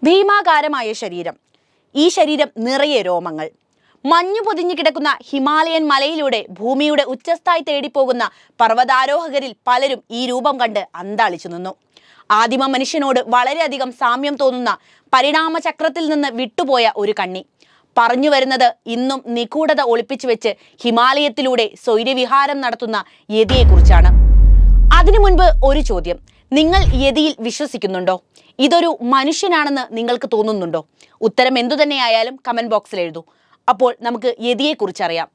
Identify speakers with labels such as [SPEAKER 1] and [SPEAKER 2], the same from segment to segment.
[SPEAKER 1] ഭീമാകാരമായ ശരീരം. ഈ ശരീരം നിറയെ രോമങ്ങൾ. മഞ്ഞു പൊതിഞ്ഞു കിടക്കുന്ന ഹിമാലയൻ മലയിലൂടെ ഭൂമിയുടെ ഉച്ചസ്ഥായി തേടിപ്പോകുന്ന പർവ്വതാരോഹകരിൽ പലരും ഈ രൂപം കണ്ട് അന്താളിച്ചു നിന്നു. ആദിമ മനുഷ്യനോട് വളരെയധികം സാമ്യം തോന്നുന്ന പരിണാമചക്രത്തിൽ നിന്ന് വിട്ടുപോയ ഒരു കണ്ണി. പറഞ്ഞു വരുന്നത് ഇന്നും നിഗൂഢത ഒളിപ്പിച്ചു വെച്ച് ഹിമാലയത്തിലൂടെ സ്വൈര്യവിഹാരം നടത്തുന്ന യതിയെക്കുറിച്ചാണ്. അതിനു മുൻപ് ഒരു ചോദ്യം: നിങ്ങൾ യതിയിൽ വിശ്വസിക്കുന്നുണ്ടോ? ഇതൊരു മനുഷ്യനാണെന്ന് നിങ്ങൾക്ക് തോന്നുന്നുണ്ടോ? ഉത്തരം എന്തുതന്നെയായാലും കമന്റ് ബോക്സിൽ എഴുതൂ. അപ്പോൾ നമുക്ക് യതിയെക്കുറിച്ച് അറിയാം.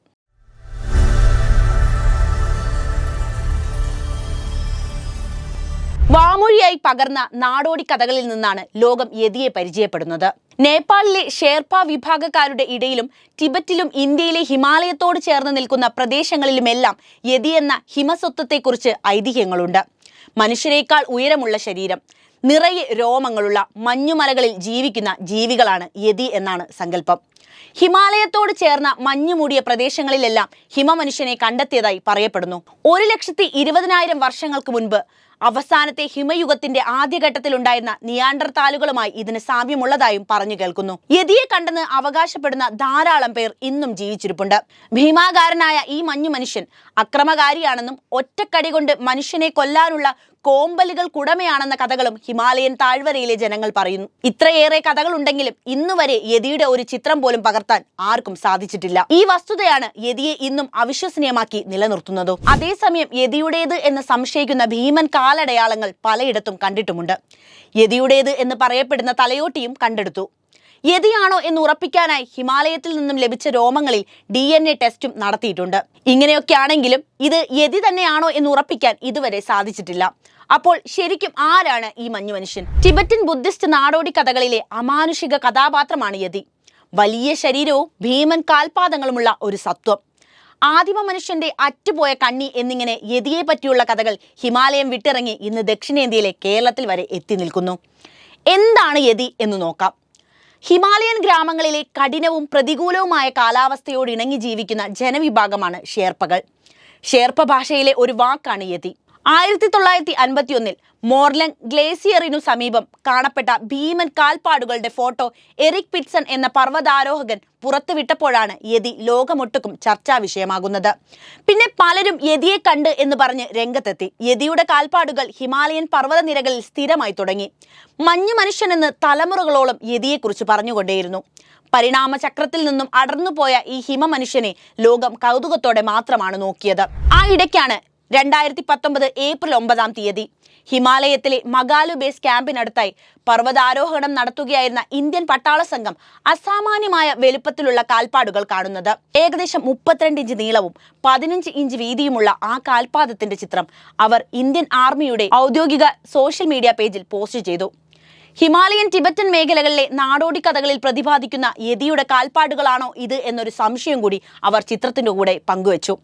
[SPEAKER 1] വാമൊഴിയായി പകർന്ന നാടോടി കഥകളിൽ നിന്നാണ് ലോകം യതിയെ പരിചയപ്പെടുന്നത്. നേപ്പാളിലെ ഷേർപ്പ വിഭാഗക്കാരുടെ ഇടയിലും ടിബറ്റിലും ഇന്ത്യയിലെ ഹിമാലയത്തോട് ചേർന്ന് നിൽക്കുന്ന പ്രദേശങ്ങളിലുമെല്ലാം യതി എന്ന ഹിമസ്വത്വത്തെക്കുറിച്ച് ഐതിഹ്യങ്ങളുണ്ട്. മനുഷ്യരെക്കാൾ ഉയരമുള്ള ശരീരം, നിറയെ രോമങ്ങളുള്ള മഞ്ഞുമലകളിൽ ജീവിക്കുന്ന ജീവികളാണ് യതി എന്നാണ് സങ്കല്പം. ഹിമാലയത്തോട് ചേർന്ന മഞ്ഞുമൂടിയ പ്രദേശങ്ങളിലെല്ലാം ഹിമമനുഷ്യനെ കണ്ടെത്തിയതായി പറയപ്പെടുന്നു. 1,20,000 വർഷങ്ങൾക്ക് മുൻപ് അവസാനത്തെ ഹിമയുഗത്തിന്റെ ആദ്യഘട്ടത്തിലുണ്ടായിരുന്ന നിയാണ്ടർതാലുകളുമായി ഇതിന് സാമ്യമുള്ളതായും പറഞ്ഞു കേൾക്കുന്നു. യതിയെ കണ്ടെന്ന് അവകാശപ്പെടുന്ന ധാരാളം പേർ ഇന്നും ജീവിച്ചിരിപ്പുണ്ട്. ഭീമാകാരനായ ഈ മഞ്ഞു മനുഷ്യൻ അക്രമകാരിയാണെന്നും ഒറ്റക്കടി കൊണ്ട് മനുഷ്യനെ കൊല്ലാനുള്ള കോമ്പലുകൾക്കുടമയാണെന്ന കഥകളും ഹിമാലയൻ താഴ്വരയിലെ ജനങ്ങൾ പറയുന്നു. ഇത്രയേറെ കഥകളുണ്ടെങ്കിലും ഇന്നുവരെ യതിയുടെ ഒരു ചിത്രം പോലും പകർത്താൻ ആർക്കും സാധിച്ചിട്ടില്ല. ഈ വസ്തുതയാണ് യതിയെ ഇന്നും അവിശ്വസനീയമാക്കി നിലനിർത്തുന്നത്. അതേസമയം യതിയുടേത് എന്ന് സംശയിക്കുന്ന ഭീമൻ കാലടയാളങ്ങൾ പലയിടത്തും കണ്ടിട്ടുമുണ്ട്. യതിയുടേത് എന്ന് പറയപ്പെടുന്ന തലയോട്ടിയും കണ്ടെടുത്തു. യതിയാണോ എന്ന് ഉറപ്പിക്കാനായി ഹിമാലയത്തിൽ നിന്നും ലഭിച്ച രോമങ്ങളിൽ DNA ടെസ്റ്റും നടത്തിയിട്ടുണ്ട്. ഇങ്ങനെയൊക്കെയാണെങ്കിലും ഇത് യതി തന്നെയാണോ എന്ന് ഉറപ്പിക്കാൻ ഇതുവരെ സാധിച്ചിട്ടില്ല. അപ്പോൾ ശരിക്കും ആരാണ് ഈ മഞ്ഞു മനുഷ്യൻ? ടിബറ്റൻ ബുദ്ധിസ്റ്റ് നാടോടി കഥകളിലെ അമാനുഷിക കഥാപാത്രമാണ് യതി. വലിയ ശരീരവും ഭീമൻ കാൽപാദങ്ങളുമുള്ള ഒരു സത്വം. ആദിമ മനുഷ്യന്റെ അറ്റുപോയ കണ്ണി എന്നിങ്ങനെ യതിയെ പറ്റിയുള്ള കഥകൾ ഹിമാലയം വിട്ടിറങ്ങി ഇന്ന് ദക്ഷിണേന്ത്യയിലെ കേരളത്തിൽ വരെ എത്തി നിൽക്കുന്നു. എന്താണ് യതി എന്ന് നോക്കാം. ഹിമാലയൻ ഗ്രാമങ്ങളിലെ കഠിനവും പ്രതികൂലവുമായ കാലാവസ്ഥയോട് ഇണങ്ങി ജീവിക്കുന്ന ജനവിഭാഗമാണ് ഷേർപ്പകൾ. ഷേർപ്പ ഭാഷയിലെ ഒരു വാക്കാണ് യതി. 1951 മോർലങ് ഗ്ലേസിയറിനു സമീപം കാണപ്പെട്ട ഭീമൻ കാൽപ്പാടുകളുടെ ഫോട്ടോ എറിക് പിറ്റ്സൺ എന്ന പർവ്വതാരോഹകൻ പുറത്തുവിട്ടപ്പോഴാണ് യതി ലോകമൊട്ടുക്കും ചർച്ചാ വിഷയമാകുന്നത്. പിന്നെ പലരും യതിയെ കണ്ട് എന്ന് പറഞ്ഞ് രംഗത്തെത്തി. യതിയുടെ കാൽപ്പാടുകൾ ഹിമാലയൻ പർവ്വതനിരകളിൽ സ്ഥിരമായി തുടങ്ങി. മഞ്ഞു മനുഷ്യനെന്ന് തലമുറകളോളം യതിയെക്കുറിച്ച് പറഞ്ഞുകൊണ്ടേയിരുന്നു. പരിണാമചക്രത്തിൽ നിന്നും അടർന്നുപോയ ഈ ഹിമമനുഷ്യനെ ലോകം കൗതുകത്തോടെ മാത്രമാണ് നോക്കിയത്. ആ ഇടയ്ക്കാണ് 2019 ഏപ്രിൽ 9 ഹിമാലയത്തിലെ മഗാലു ബേസ് ക്യാമ്പിനടുത്തായി പർവ്വതാരോഹണം നടത്തുകയായിരുന്ന ഇന്ത്യൻ പട്ടാള സംഘം അസാമാന്യമായ വലുപ്പത്തിലുള്ള കാൽപ്പാടുകൾ കാണുന്നത്. ഏകദേശം 32 ഇഞ്ച് നീളവും 15 ഇഞ്ച് വീതിയുമുള്ള ആ കാൽപാദത്തിന്റെ ചിത്രം അവർ ഇന്ത്യൻ ആർമിയുടെ ഔദ്യോഗിക സോഷ്യൽ മീഡിയ പേജിൽ പോസ്റ്റ് ചെയ്തു. ഹിമാലയൻ ടിബറ്റൻ മേഖലകളിലെ നാടോടി കഥകളിൽ പ്രതിപാദിക്കുന്ന യതിയുടെ കാൽപ്പാടുകളാണോ ഇത് എന്നൊരു സംശയം കൂടി അവർ ചിത്രത്തിന്റെ കൂടെ പങ്കുവച്ചു.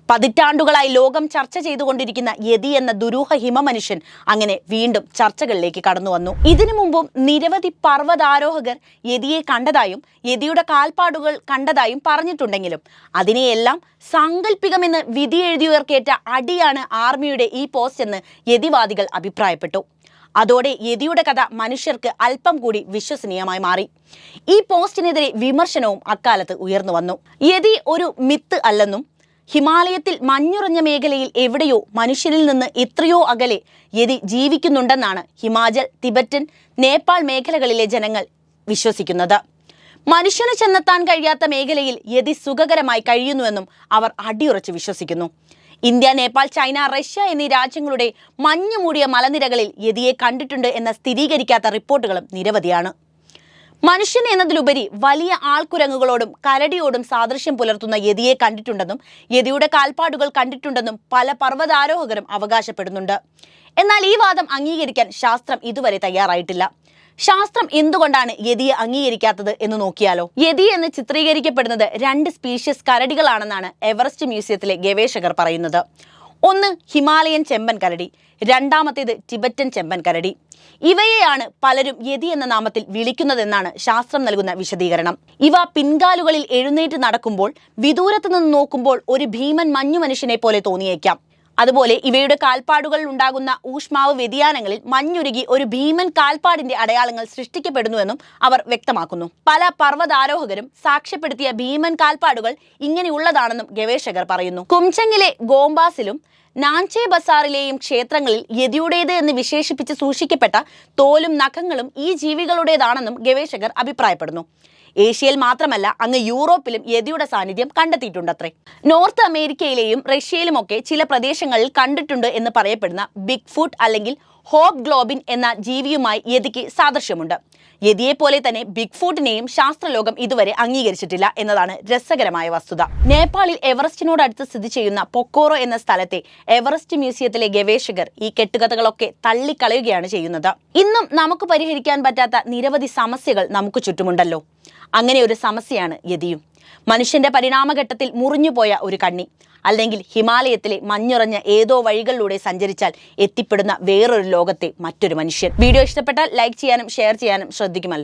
[SPEAKER 1] പതിറ്റാണ്ടുകളായി ലോകം ചർച്ച ചെയ്തുകൊണ്ടിരിക്കുന്ന യതി എന്ന ദുരൂഹ ഹിമമനുഷ്യൻ അങ്ങനെ വീണ്ടും ചർച്ചകളിലേക്ക് കടന്നു വന്നു. ഇതിനു മുമ്പും നിരവധി പർവ്വതാരോഹകർ യതിയെ കണ്ടതായും യതിയുടെ കാൽപ്പാടുകൾ കണ്ടതായും പറഞ്ഞിട്ടുണ്ടെങ്കിലും അതിനെയെല്ലാം സാങ്കല്പികമെന്ന് വിധി എഴുതിയവർക്കേറ്റ അടിയാണ് ആർമിയുടെ ഈ പോസ്റ്റ് എന്ന് യതിവാദികൾ അഭിപ്രായപ്പെട്ടു. അതോടെ യതിയുടെ കഥ മനുഷ്യർക്ക് അല്പം കൂടി വിശ്വസനീയമായി മാറി. ഈ പോസ്റ്റിനെതിരെ വിമർശനവും അക്കാലത്ത് ഉയർന്നു വന്നു. യതി ഒരു മിത്ത് അല്ലെന്നും ഹിമാലയത്തിൽ മഞ്ഞുറഞ്ഞ മേഖലയിൽ എവിടെയോ മനുഷ്യരിൽ നിന്ന് എത്രയോ അകലെ യതി ജീവിക്കുന്നുണ്ടെന്നാണ് ഹിമാചൽ, തിബറ്റൻ, നേപ്പാൾ മേഖലകളിലെ ജനങ്ങൾ വിശ്വസിക്കുന്നത്. മനുഷ്യന് ചെന്നെത്താൻ കഴിയാത്ത മേഖലയിൽ യതി സുഖകരമായി കഴിയുന്നുവെന്നും അവർ അടിയുറച്ച് വിശ്വസിക്കുന്നു. ഇന്ത്യ, നേപ്പാൾ, ചൈന, റഷ്യ എന്നീ രാജ്യങ്ങളുടെ മഞ്ഞു മൂടിയ മലനിരകളിൽ യതിയെ കണ്ടിട്ടുണ്ട് എന്ന സ്ഥിരീകരിക്കാത്ത റിപ്പോർട്ടുകളും നിരവധിയാണ്. മനുഷ്യൻ എന്നതിലുപരി വലിയ ആൾക്കുരങ്ങുകളോടും കരടിയോടും സാദൃശ്യം പുലർത്തുന്ന യതിയെ കണ്ടിട്ടുണ്ടെന്നും യതിയുടെ കാൽപ്പാടുകൾ കണ്ടിട്ടുണ്ടെന്നും പല പർവ്വതാരോഹകരും അവകാശപ്പെടുന്നുണ്ട്. എന്നാൽ ഈ വാദം അംഗീകരിക്കാൻ ശാസ്ത്രം ഇതുവരെ തയ്യാറായിട്ടില്ല. ശാസ്ത്രം എന്തുകൊണ്ടാണ് യതിയെ അംഗീകരിക്കാത്തത് എന്ന് നോക്കിയാലോ. യതി എന്ന് ചിത്രീകരിക്കപ്പെടുന്നത് 2 സ്പീഷ്യസ് കരടികളാണെന്നാണ് എവറസ്റ്റ് മ്യൂസിയത്തിലെ ഗവേഷകർ പറയുന്നത്. ഒന്ന് ഹിമാലയൻ ചെമ്പൻ കരടി, രണ്ടാമത്തേത് ടിബറ്റൻ ചെമ്പൻ കരടി. ഇവയെയാണ് പലരും യതി എന്ന നാമത്തിൽ വിളിക്കുന്നതെന്നാണ് ശാസ്ത്രം നൽകുന്ന വിശദീകരണം. ഇവ പിൻകാലുകളിൽ എഴുന്നേറ്റ് നടക്കുമ്പോൾ വിദൂരത്തു നിന്ന് നോക്കുമ്പോൾ ഒരു ഭീമൻ മഞ്ഞു മനുഷ്യനെ പോലെ തോന്നിയേക്കാം. അതുപോലെ ഇവയുടെ കാൽപ്പാടുകളിൽ ഉണ്ടാകുന്ന ഊഷ്മാവ് വ്യതിയാനങ്ങളിൽ മഞ്ഞുരുകി ഒരു ഭീമൻ കാൽപ്പാടിന്റെ അടയാളങ്ങൾ സൃഷ്ടിക്കപ്പെടുന്നുവെന്നും അവർ വ്യക്തമാക്കുന്നു. പല പർവ്വതാരോഹകരും സാക്ഷ്യപ്പെടുത്തിയ ഭീമൻ കാൽപ്പാടുകൾ ഇങ്ങനെയുള്ളതാണെന്നും ഗവേഷകർ പറയുന്നു. കുംചങ്ങിലെ ഗോംബാസിലും നാൻചെ ബസാറിലെയും ക്ഷേത്രങ്ങളിൽ യതിയുടേത് എന്ന് വിശേഷിപ്പിച്ച് സൂക്ഷിക്കപ്പെട്ട തോലും നഖങ്ങളും ഈ ജീവികളുടേതാണെന്നും ഗവേഷകർ അഭിപ്രായപ്പെടുന്നു. ഏഷ്യയിൽ മാത്രമല്ല അങ്ങ് യൂറോപ്പിലും യതിയുടെ സാന്നിധ്യം കണ്ടെത്തിയിട്ടുണ്ടത്രേ. നോർത്ത് അമേരിക്കയിലെയും റഷ്യയിലുമൊക്കെ ചില പ്രദേശങ്ങളിൽ കണ്ടിട്ടുണ്ട് എന്ന് പറയപ്പെടുന്ന ബിഗ് ഫുട്ട് അല്ലെങ്കിൽ ഹോബ് ഗ്ലോബിൻ എന്ന ജീവിയുമായി യതിക്ക് സാദൃശ്യമുണ്ട്. യതിയെ പോലെ തന്നെ ബിഗ് ഫുട്ടിനെയും ശാസ്ത്രലോകം ഇതുവരെ അംഗീകരിച്ചിട്ടില്ല എന്നതാണ് രസകരമായ വസ്തുത. നേപ്പാളിൽ എവറസ്റ്റിനോടടുത്ത് സ്ഥിതി ചെയ്യുന്ന പൊക്കോറോ എന്ന സ്ഥലത്തെ എവറസ്റ്റ് മ്യൂസിയത്തിലെ ഗവേഷകർ ഈ കെട്ടുകഥകളൊക്കെ തള്ളിക്കളയുകയാണ് ചെയ്യുന്നത്. ഇന്നും നമുക്ക് പരിഹരിക്കാൻ പറ്റാത്ത നിരവധി സമസ്യകൾ നമുക്ക് ചുറ്റുമുണ്ടല്ലോ. അങ്ങനെ ഒരു സമസ്യയാണ് യതിയും. മനുഷ്യന്റെ പരിണാമഘട്ടത്തിൽ മുറിഞ്ഞുപോയ ഒരു കണ്ണി, അല്ലെങ്കിൽ ഹിമാലയത്തിലെ മഞ്ഞുറഞ്ഞ ഏതോ വഴികളിലൂടെ സഞ്ചരിച്ചാൽ എത്തിപ്പെടുന്ന വേറൊരു ലോകത്തെ മറ്റൊരു മനുഷ്യൻ. വീഡിയോ ഇഷ്ടപ്പെട്ടാൽ ലൈക്ക് ചെയ്യാനും ഷെയർ ചെയ്യാനും ശ്രദ്ധിക്കുമല്ലോ.